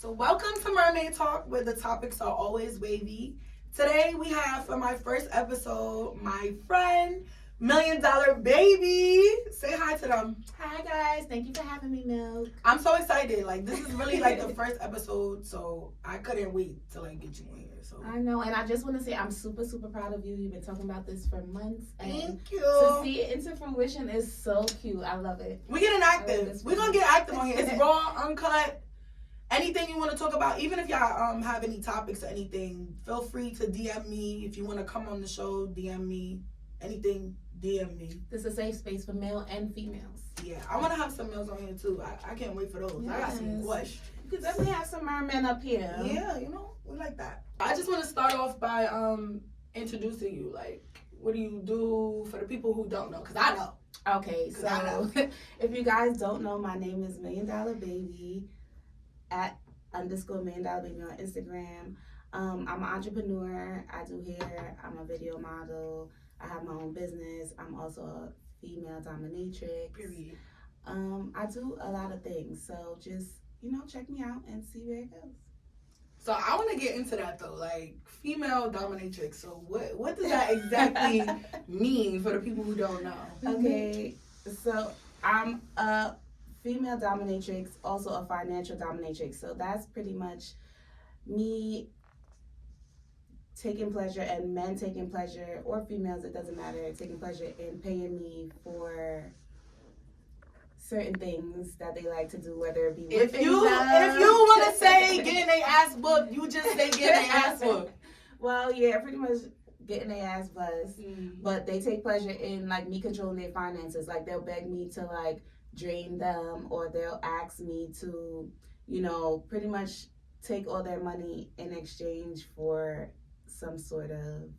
So welcome to Mermaid Talk, where the topics are always wavy. Today we have for my first episode my friend, $1 Million Baby. Say hi to them. Hi guys, thank you for having me, Milk. I'm so excited. Like this is really like the first episode, so I couldn't wait to like get you in here. So I know, and I just want to say I'm super proud of you. You've been talking about this for months. And thank you. To see it into fruition is so cute. I love it. We're getting active. We're gonna get active on here. It's raw, uncut. Anything you want to talk about, even if y'all have any topics or anything, feel free to DM me. If you want to come on the show, DM me. Anything, DM me. This is a safe space for male and females. Yeah, I want to have some males on here too. I can't wait for those. Yes. I got some questions. You could definitely have some mermen up here. Yeah, you know, we like that. I just want to start off by introducing you. Like, what do you do for the people who don't know? Because I know. Okay, so if you guys don't know, my name is $1 Million Baby. @ $1 Million Baby on Instagram. I'm an entrepreneur. I do hair. I'm a video model. I have my own business. I'm also a female dominatrix. Period. I do a lot of things. So just, check me out and see where it goes. So I want to get into that though, like female dominatrix. So what does that exactly mean for the people who don't know? Okay, so I'm a female dominatrix, also a financial dominatrix. So that's pretty much me taking pleasure, and men taking pleasure, or females, it doesn't matter, taking pleasure in paying me for certain things that they like to do, whether it be if you want to say getting their ass whooped, you just say getting their ass whooped. Well, yeah, pretty much getting their ass buzzed. But they take pleasure in like me controlling their finances. Like they'll beg me to like drain them, or they'll ask me to, pretty much take all their money in exchange for some sort of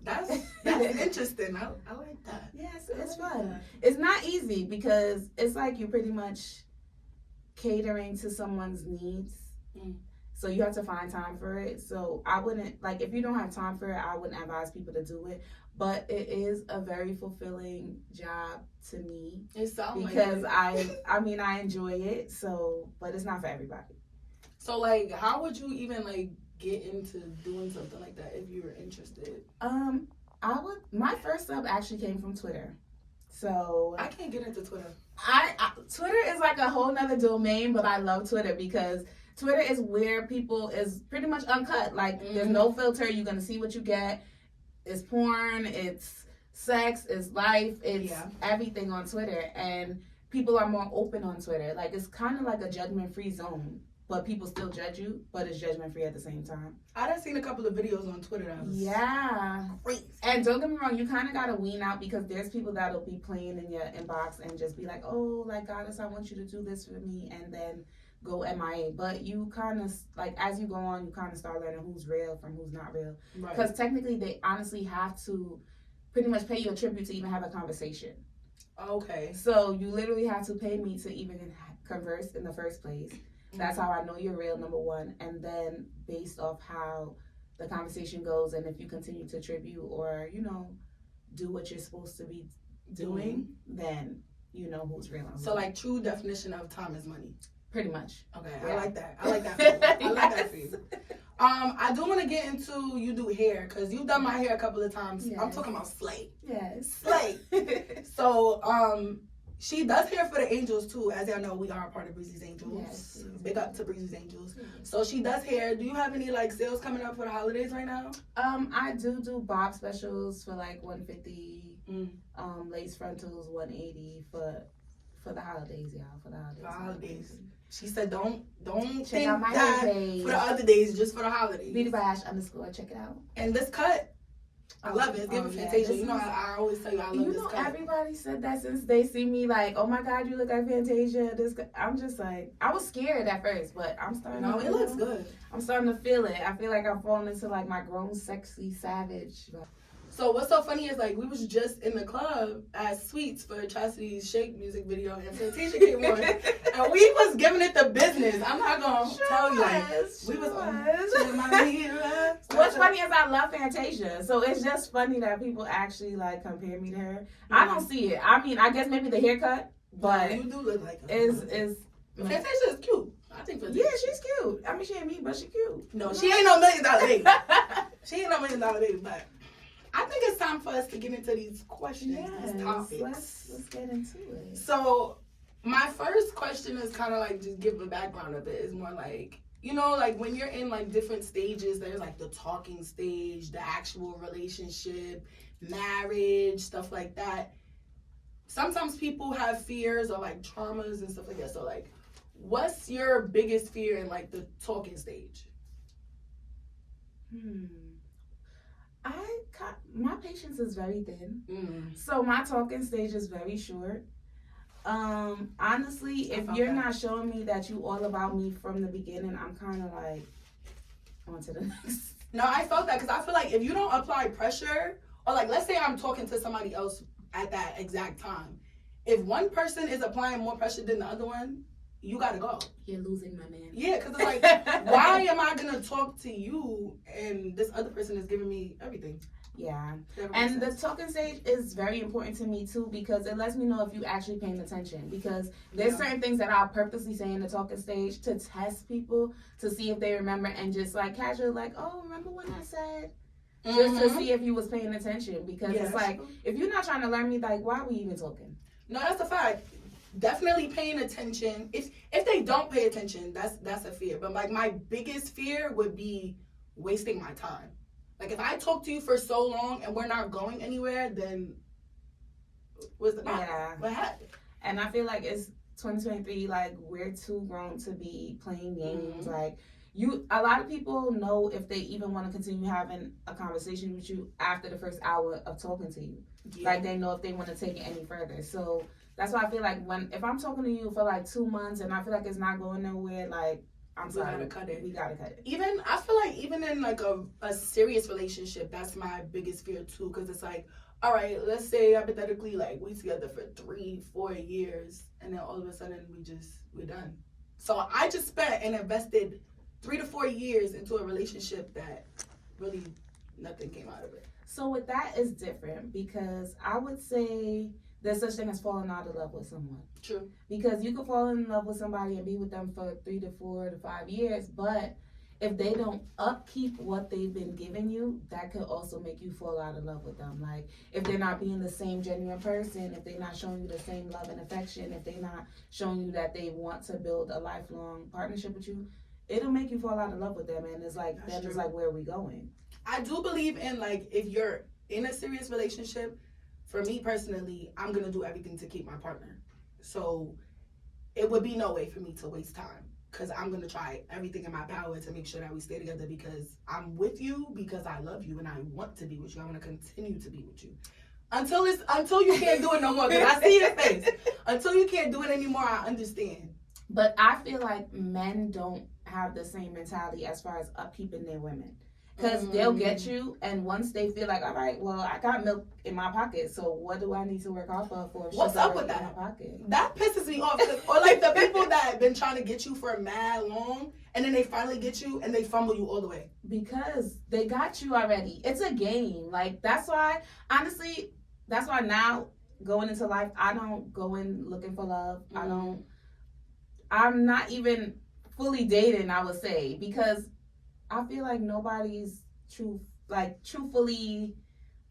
That's interesting. I like that. Yes, it's fun. That. It's not easy because it's like you're pretty much catering to someone's needs. So you have to find time for it. So I wouldn't, like, if you don't have time for it, I wouldn't advise people to do it. But it is a very fulfilling job to me. It sounds because like it. I enjoy it. So, but it's not for everybody. So, like, how would you even like get into doing something like that if you were interested? My first sub actually came from Twitter. So I can't get into Twitter. Twitter is like a whole nother domain, but I love Twitter because Twitter is where people is pretty much uncut. Like there's no filter. You're gonna see what you get. It's porn, it's sex, it's life, it's everything on Twitter, and people are more open on Twitter. Like it's kind of like a judgment-free zone. But people still judge you, but it's judgment-free at the same time. I done seen a couple of videos on Twitter that was crazy. And don't get me wrong, you kind of got to wean out because there's people that'll be playing in your inbox and just be like, oh, like, Goddess, I want you to do this for me, and then go MIA. But you kind of, like, as you go on, you kind of start learning who's real from who's not real. Because technically, they honestly have to pretty much pay you a tribute to even have a conversation. Okay. So you literally have to pay me to even converse in the first place. That's how I know you're real, number one. And then based off how the conversation goes, and if you continue to tribute or, do what you're supposed to be doing, then you know who's real. So like true definition of time is money. Pretty much. Okay, yeah. I like that. I like that for you. I like that for you. I do want to get into you do hair because you've done my hair a couple of times. Yes. I'm talking about slay. Yes. Slay. So, she does hair for the Angels too. As y'all know, we are a part of Breezy's Angels. Yes. Big up to Breezy's Angels. So she does hair. Do you have any like sales coming up for the holidays right now? I do bob specials for like $150. Lace frontals $180 for the holidays, y'all. For the holidays. She said don't check out my hair page for the other days, just for the holidays. _. Check it out. And this cut, I love it. It's giving Fantasia. I always tell you I love this cut. Everybody said that since they see me, like, oh my God, you look like Fantasia. I'm just like, I was scared at first, but I'm starting to. No, it looks good. I'm starting to feel it. I feel like I'm falling into like my grown, sexy, savage. So what's so funny is like we was just in the club at Sweets for Chastity's Shake music video, and Fantasia came on, and we was giving it the business. I'm not gonna tell you. We was What's funny is I love Fantasia, so it's just funny that people actually like compare me to her. I don't see it. I mean, I guess maybe the haircut, but you do look like her. is Fantasia is cute. for this. Yeah, she's cute. I mean, she ain't me, but she cute. No, she ain't no $1 million baby. She ain't no $1 million baby, but I think it's time for us to get into these questions, these topics. Let's get into it. So, my first question is kind of like just give a background of it. It's more like, you know, like when you're in like different stages, there's like the talking stage, the actual relationship, marriage, stuff like that. Sometimes people have fears or like traumas and stuff like that. So like, what's your biggest fear in like the talking stage? My patience is very thin. So my talking stage is very short. Honestly, if you're not showing me that you all about me from the beginning, I'm kind of like, on to the next. No, I felt that because I feel like if you don't apply pressure, or like let's say I'm talking to somebody else at that exact time, if one person is applying more pressure than the other one, you gotta go. You're losing my man. Yeah, because it's like, why am I gonna talk to you and this other person is giving me everything? Yeah, and the talking stage is very important to me too because it lets me know if you actually paying attention. Because there's certain things that I'll purposely say in the talking stage to test people to see if they remember and just like casual, like, oh, remember when I said, just to see if you was paying attention. Because it's like if you're not trying to learn me, like, why are we even talking? No, that's a fact. Definitely paying attention. If they don't pay attention, that's a fear. But like my biggest fear would be wasting my time. Like if I talk to you for so long and we're not going anywhere, then what's the matter? Yeah. What happened? And I feel like it's 2023. Like we're too grown to be playing games. Like a lot of people know if they even want to continue having a conversation with you after the first hour of talking to you. Yeah. Like they know if they want to take it any further. So that's why I feel like if I'm talking to you for like 2 months and I feel like it's not going nowhere, like I'm sorry, we gotta cut it. We gotta cut it. Even I feel like even in like a serious relationship, that's my biggest fear too. Because it's like, all right, let's say hypothetically like we together for 3-4 years, and then all of a sudden we're done. So I just spent and invested 3 to 4 years into a relationship that really nothing came out of it. So with that is different because I would say there's such thing as falling out of love with someone. True. Because you could fall in love with somebody and be with them for 3 to 4 to 5 years, but if they don't upkeep what they've been giving you, that could also make you fall out of love with them. Like if they're not being the same genuine person, if they're not showing you the same love and affection, if they're not showing you that they want to build a lifelong partnership with you, it'll make you fall out of love with them. And it's like, then it's like, where are we going? I do believe in like, if you're in a serious relationship, for me personally, I'm going to do everything to keep my partner. So it would be no way for me to waste time because I'm going to try everything in my power to make sure that we stay together because I'm with you because I love you and I want to be with you. I want to continue to be with you. Until you can't do it no more, because I see your face. Until you can't do it anymore, I understand. But I feel like men don't have the same mentality as far as upkeeping their women. Because they'll get you, and once they feel like, all right, well, I got milk in my pocket, so what do I need to work hard for? What's up with that? In my pocket? That pisses me off. Or like the people that have been trying to get you for mad long, and then they finally get you, and they fumble you all the way. Because they got you already. It's a game. Like, that's why, honestly, that's why now, going into life, I don't go in looking for love. I'm not even fully dating, I would say, because I feel like nobody's truthfully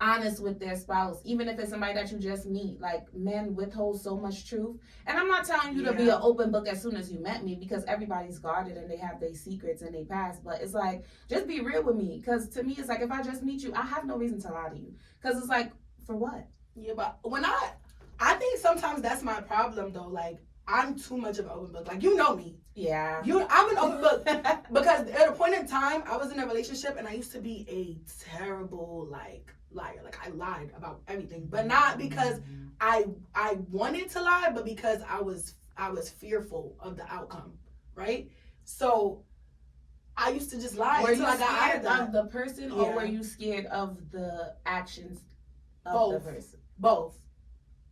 honest with their spouse, even if it's somebody that you just meet. Like, men withhold so much truth. And I'm not telling you to be an open book as soon as you met me, because everybody's guarded and they have their secrets and they past. But it's like, just be real with me. Because to me, it's like, if I just meet you, I have no reason to lie to you. Because it's like, for what? Yeah, but when I think sometimes that's my problem, though. Like, I'm too much of an open book. Like, you know me. Yeah. I'm an open book. Because at a point in time, I was in a relationship and I used to be a terrible, like, liar. Like, I lied about everything. But not because I wanted to lie, but because I was fearful of the outcome. Right? So I used to just lie until I got out of that. Of the person, or were you scared of the actions of the person? Both.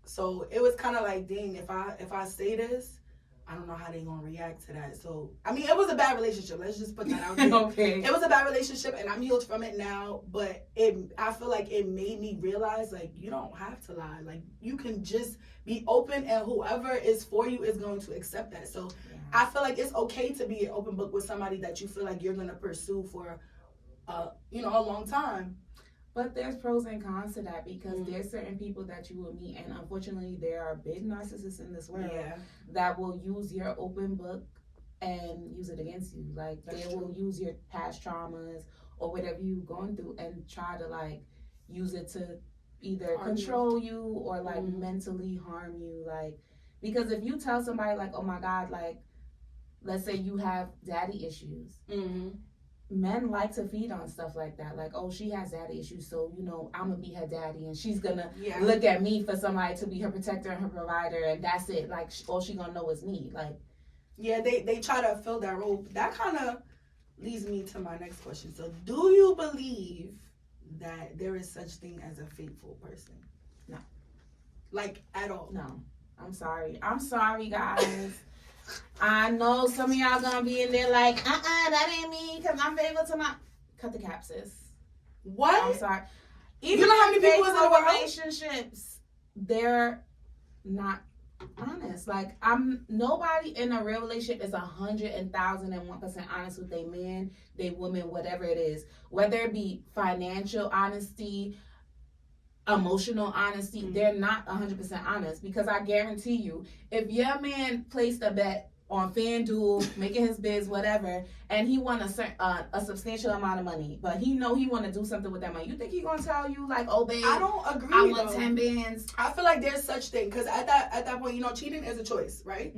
So it was kind of like, dang, if I say this, I don't know how they gonna react to that. So I mean, it was a bad relationship. Let's just put that out there. Okay. It was a bad relationship, and I'm healed from it now. But I feel like it made me realize, like, you don't have to lie. Like, you can just be open, and whoever is for you is going to accept that. So I feel like it's okay to be an open book with somebody that you feel like you're gonna pursue for, a long time. But there's pros and cons to that because there's certain people that you will meet, and unfortunately, there are big narcissists in this world that will use your open book and use it against you. Like they will use your past traumas or whatever you've gone through and try to like use it to either control you or like mentally harm you. Like because if you tell somebody like, oh my God, like let's say you have daddy issues. Men like to feed on stuff like that. Like, oh, she has daddy issues, so, I'm going to be her daddy, and she's going to look at me for somebody to be her protector and her provider, and that's it. Like, all she going to know is me. Like, yeah, they try to fill that role. That kind of leads me to my next question. So, do you believe that there is such thing as a faithful person? No. Like, at all? No. I'm sorry, guys. I know some of y'all gonna be in there like, that ain't me, because I'm faithful to my... Cut the cap, sis. What? I'm sorry. Even know how many people in the world? relationships, they're not honest. Like, nobody in a real relationship is 101% honest with their man, their woman, whatever it is. Whether it be financial honesty, emotional honesty, they're not 100% honest, because I guarantee you, if your man placed a bet on FanDuel, making his bids, whatever, and he won a substantial amount of money, but he want to do something with that money, you think he gonna tell you like, oh babe, I don't agree. I want 10 bands. I feel like there's such thing, because at that point, cheating is a choice, right?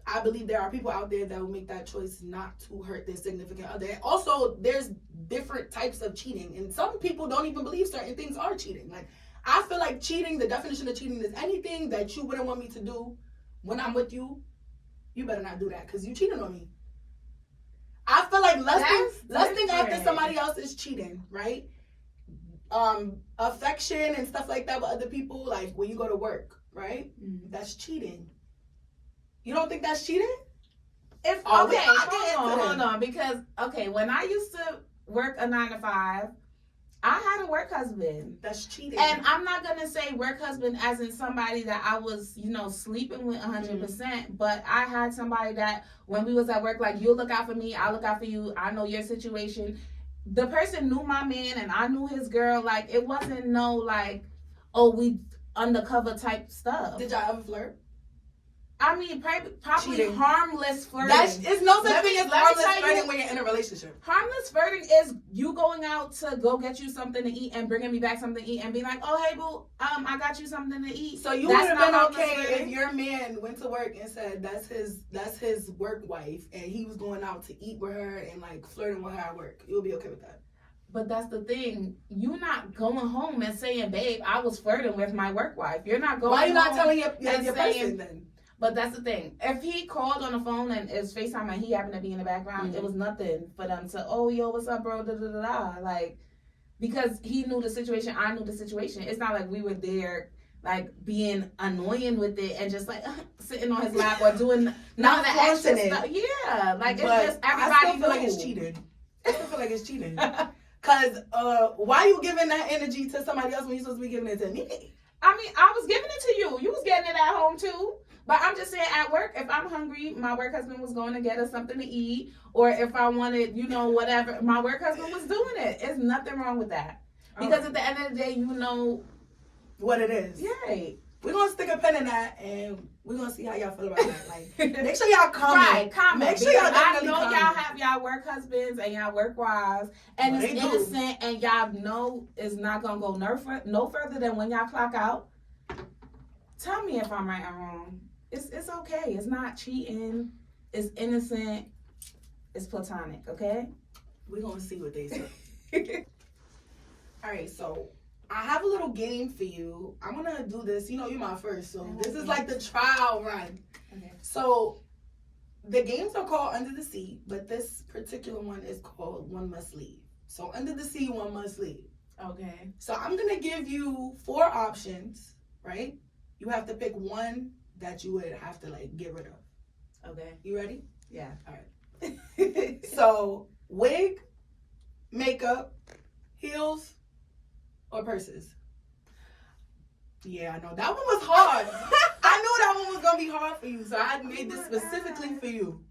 I believe there are people out there that will make that choice not to hurt their significant other. And also, there's different types of cheating, and some people don't even believe certain things are cheating. Like, I feel like cheating, the definition of cheating is anything that you wouldn't want me to do when I'm with you. You better not do that, because you cheating on me. I feel like lusting after somebody else is cheating, right? Affection and stuff like that with other people, like when you go to work, right? That's cheating. You don't think that's cheating? Hold on, because when I used to work a 9 to 5, I had a work husband. That's cheating. And I'm not gonna say work husband as in somebody that I was, sleeping with 100%, but I had somebody that when we was at work, like, you'll look out for me, I'll look out for you, I know your situation. The person knew my man and I knew his girl. Like, it wasn't no like, oh, we undercover type stuff. Did y'all ever flirt? I mean, probably cheating. Harmless flirting. It's no such thing as harmless flirting when you're in a relationship. Harmless flirting is you going out to go get you something to eat and bringing me back something to eat and be like, oh, hey, boo, I got you something to eat. So you would have been okay if your man went to work and said that's his work wife, and he was going out to eat with her and like flirting with her at work. You'll be okay with that. But that's the thing. You're not going home and saying, babe, I was flirting with my work wife. You're not going home. Why are you not telling your saying, person then? But that's the thing. If he called on the phone and it was FaceTime and he happened to be in the background, it was nothing for them to, oh, yo, what's up, bro? Da, da, da, da. Like, because he knew the situation, I knew the situation. It's not like we were there, like, being annoying with it and just, like, sitting on his lap or doing none of the extra stuff. Yeah. Like, it's just everybody I still feel like it's cheating. I still feel like it's cheating. Because why are you giving that energy to somebody else when you're supposed to be giving it to me? I mean, I was giving it to you. You was getting it at home, too. But I'm just saying, at work, if I'm hungry, my work husband was going to get us something to eat. Or if I wanted, whatever, my work husband was doing it. There's nothing wrong with that. Because at the end of the day, you know what it is. Yeah. We're going to stick a pin in that, and we're going to see how y'all feel about that. Like, make sure y'all comment. Right, comment. Make sure y'all I know y'all have y'all work husbands and y'all work wives, and it's innocent, and y'all know it's not going to go no further than when y'all clock out. Tell me if I'm right or wrong. It's okay. It's not cheating. It's innocent. It's platonic, okay? We're going to see what they say. All right, so I have a little game for you. I'm going to do this. You're my first, so this is like the trial run. Okay. So the games are called Under the Sea, but this particular one is called One Must Leave. So Under the Sea, One Must Leave. Okay. So I'm going to give you 4 options, right? You have to pick one that you would have to, like, get rid of. Okay. You ready? Yeah. All right. So, wig, makeup, heels, or purses? Yeah, I know. That one was hard. I knew that one was gonna be hard for you, so I made this specifically for you.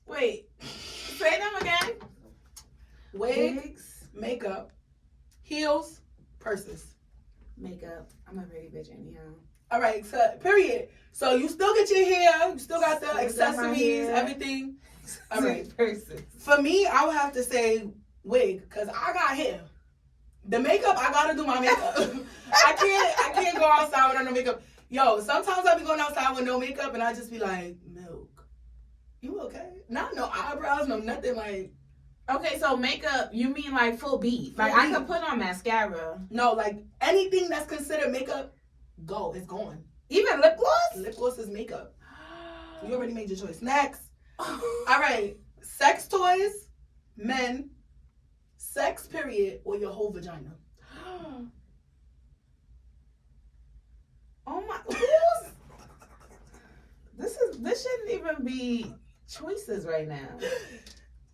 Wait, say them again. Wigs, makeup, heels, purses. Makeup. I'm a pretty bitch anyhow. All right, so period. So you still get your hair, you still got the Still got my accessories, hair. everything. All right. Purses. For me, I would have to say wig, cause I got hair. The makeup, I gotta do my makeup. I can't go outside without no makeup. Yo, sometimes I be going outside with no makeup, and I just be like, Milk, you okay? Not no eyebrows, no nothing like. Okay, so makeup, you mean like full beat? Like I could put on mascara. No, like anything that's considered makeup, it's going. Even lip gloss? Lip gloss is makeup. You already made your choice. Next. All right, sex toys, men, sex period, or your whole vagina. Oh my! This shouldn't even be choices right now.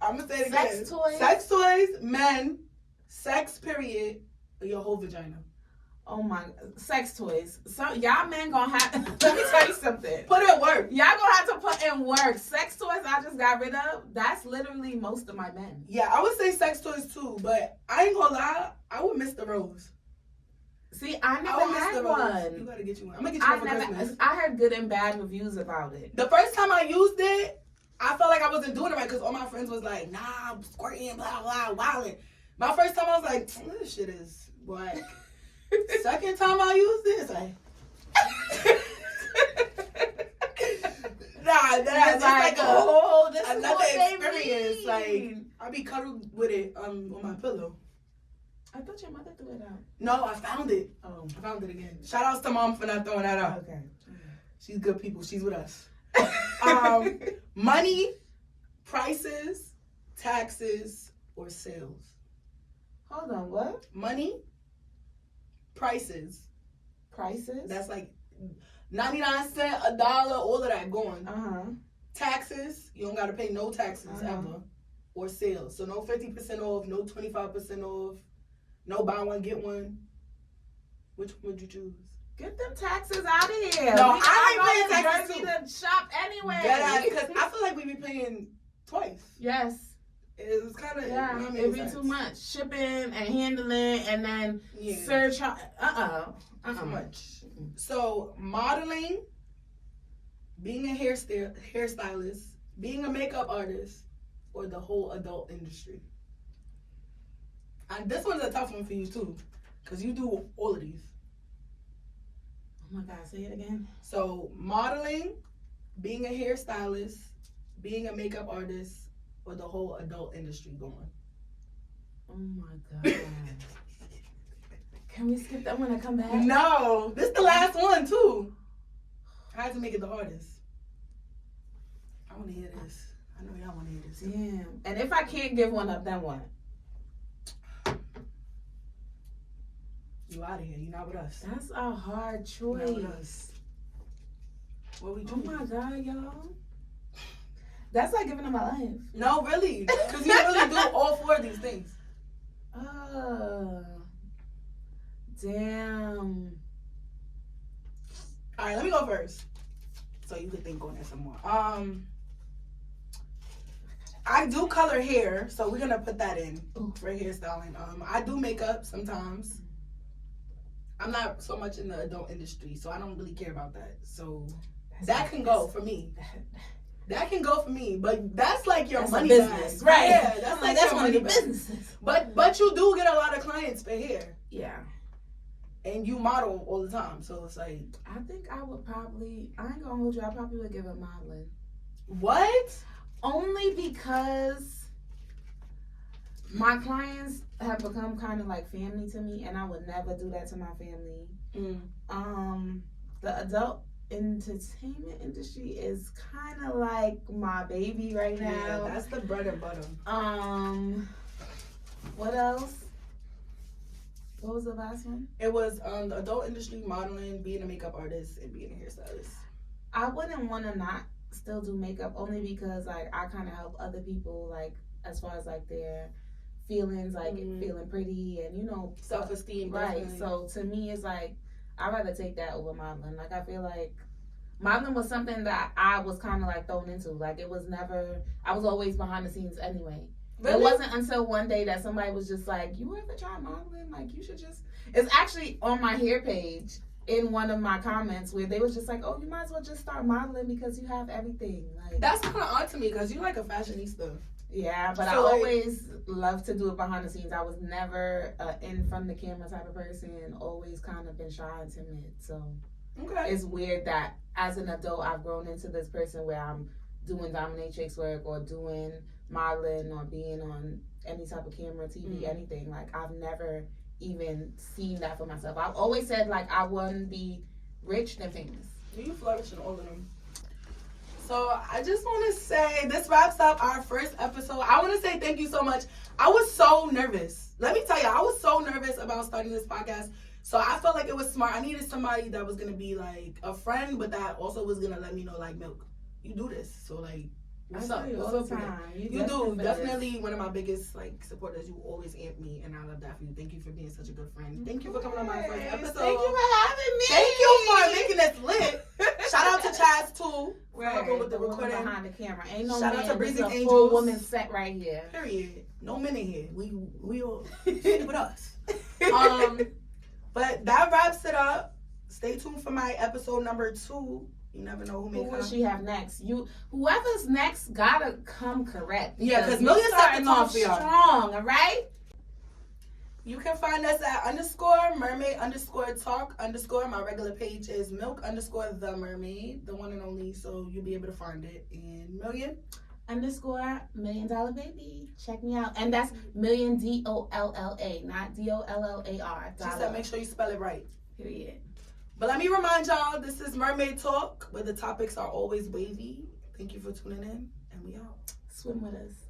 I'm gonna say it again. Sex toys. Sex toys, men, sex period, or your whole vagina. Oh my! Sex toys. So y'all men gonna have. Let me tell you something. Put in work. Y'all gonna have to put in work. Sex toys I just got rid of. That's literally most of my men. Yeah, I would say sex toys too, but I ain't gonna lie, I would miss the rose. See, I never would miss had the rose. one. You gotta get you one. I'm gonna get you one for Christmas. I heard good and bad reviews about it. The first time I used it, I felt like I wasn't doing it right because all my friends was like, nah, I'm squirting, blah, blah, wilding. My first time I was like, this shit is whack. Second time I used it, it's like, nah, that's like another experience. Like, I be cuddled with it on my pillow. I thought your mother threw it out. No, I found it. Oh. I found it again. Shout outs to mom for not throwing that out. Okay. She's good people. She's with us. Money, prices, taxes, or sales. Hold on, what? Money, prices. Prices? That's like 99 cents, $1, all of that going. Uh-huh. Taxes, you don't got to pay no taxes ever. Or sales. So no 50% off, no 25% off, no buy one, get one. Which one would you choose? Get them taxes out of here. No, I ain't paying taxes Jersey to shop anyway. Because I feel like we be paying twice. Yes. It's kind of it'd be too much shipping and handling, and then surcharge. Too much. So modeling, being a hairstylist, being a makeup artist, or the whole adult industry. And this one's a tough one for you too, because you do all of these. Oh my God, say it again. So modeling, being a hairstylist, being a makeup artist, or the whole adult industry going. Oh my God. Can we skip that one and come back? No, this is the last one too. I had to make it the hardest. I want to hear this. I know y'all want to hear this. Damn. And if I can't give one up, then what? You out of here. You not with us. That's a hard choice. You not with us. What we do? Oh my God, y'all. That's like giving them my life. No, really. Because you really do all four of these things. Damn. All right, let me go first. So you could think on that some more. I do color hair, so we're going to put that in for hairstyling. I do makeup sometimes. I'm not so much in the adult industry, so I don't really care about that. So that can go for me. That can go for me, but that's like your money business, bag. right? Yeah, that's like that's your one of money the bag. businesses. But you do get a lot of clients for hair, Yeah. and you model all the time, so it's like. I think I would probably. I ain't gonna hold you. I probably would give up modeling. What? Only because my clients have become kind of like family to me, and I would never do that to my family. The adult entertainment industry is kind of like my baby right now. Yeah, that's the bread and butter. What else? What was the last one? It was the adult industry, modeling, being a makeup artist, and being a hairstylist. I wouldn't want to not still do makeup, only because like I kind of help other people, like as far as like their feelings, like feeling pretty and self-esteem. Right. Definitely. So to me, it's like I'd rather take that over modeling. Like, I feel like modeling was something that I was kind of like thrown into. Like, it was never, I was always behind the scenes anyway. Really? It wasn't until one day that somebody was just like, you ever try modeling? Like, you should just, it's actually on my hair page in one of my comments where they was just like, oh, you might as well just start modeling because you have everything. Like, that's kind of odd to me because you're like a fashionista. Yeah, but so I always love to do it behind the scenes. I was never in front of the camera type of person. Always kind of been shy and timid. So it's weird that as an adult, I've grown into this person where I'm doing dominatrix work or doing modeling or being on any type of camera, TV, anything. Like, I've never even seen that for myself. I've always said, like, I want to be rich and famous. You flourish in all of them. So I just want to say this wraps up our first episode. I want to say thank you so much. I was so nervous. Let me tell you, I was so nervous about starting this podcast. So I felt like it was smart. I needed somebody that was going to be like a friend, but that also was going to let me know, like, Milk, you do this. So, like, what's up? What's up? You do. Definitely one of my biggest, like, supporters. You always amp me, and I love that for you. Thank you for being such a good friend. Thank you for coming on my first episode. Thank you for having me. Thank you for making this lit. Shout out to Chaz, too. Right, with the recording behind the camera. Ain't no shout man. out to Breezy This is a Angels. full woman set right here. Period. No men in here. We all sit with us. But that wraps it up. Stay tuned for my episode number 2. You never know who may come. Who will she have next? Whoever's next gotta come correct. Yeah, because Million's starting off strong. All right. You can find us at _mermaid_talk_ my regular page is milk_the mermaid, the one and only, so you'll be able to find it. And Million _ $1 million baby. Check me out. And that's million DOLLA, not DOLLAR. She said make sure you spell it right. Period. But let me remind y'all, this is Mermaid Talk, where the topics are always wavy. Thank you for tuning in, and we out. Swim with us.